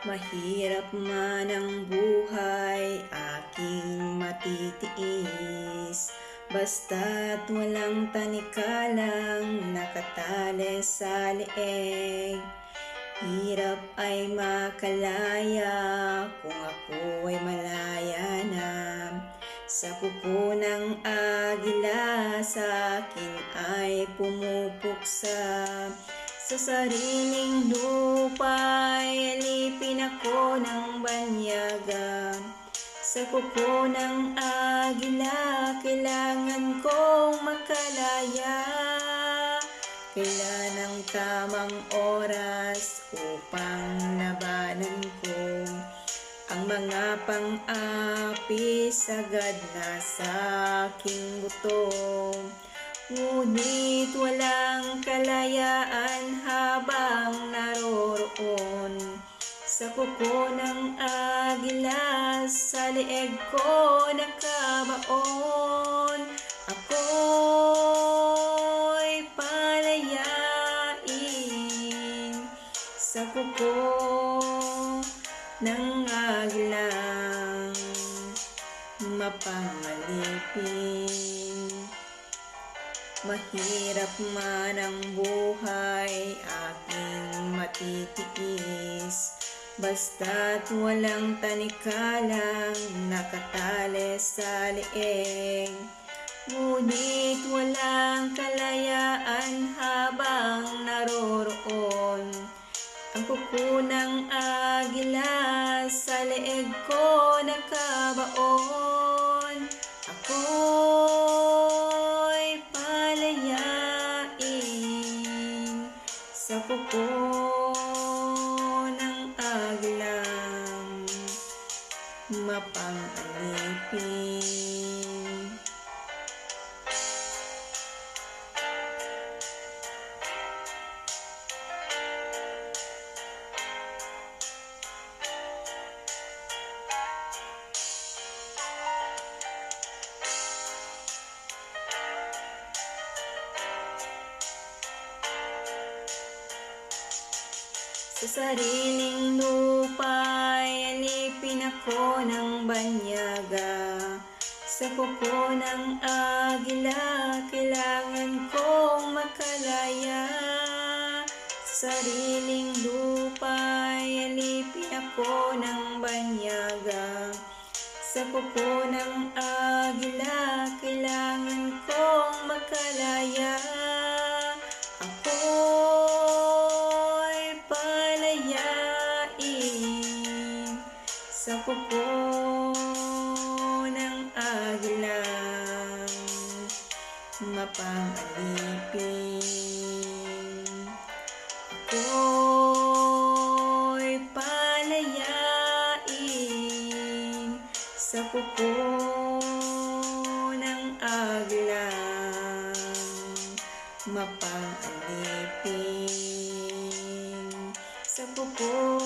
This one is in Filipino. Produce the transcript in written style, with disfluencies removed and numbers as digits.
Mahirap man ang buhay, aking matitiis. Basta't walang tanikalang nakatali sa leeg. Hirap ay makalaya kung ako ay malaya na. Sa kuko ng agila sa akin ay pumupuksa. Sa sariling lupa'y alipin ako ng banyaga. Sa kuko ng agila, kailangan kong makalaya. Kailan ang tamang oras upang labanan ko ang mga pang-api sagad na sa aking buto. Ngunit walang kalayaan habang naroroon sa kuko ng agila, sa leeg ko nakabaon. Ako'y palayain sa kuko ng agila, mapangalipin. Mahirap man ang buhay, aking matitiis. Basta't walang tanikalang nakatali sa leeg. Ngunit walang kalayaan habang naroroon ang kuko ng agila, sa leeg ko nakabaon. Ako'y palayain sa kuko ng agila, mapangalipin. Sa sariling lupa'y alipin ako ng banyaga. Sa kuko ng agila, kailangan kong makalaya. Sa sariling lupa'y alipin ako ng banyaga. Sa kuko ng agila, kailangan kong makalaya. Sa kuko ng agila, mapangalipin. Ako'y palayain sa kuko ng agila, mapangalipin. Sa kuko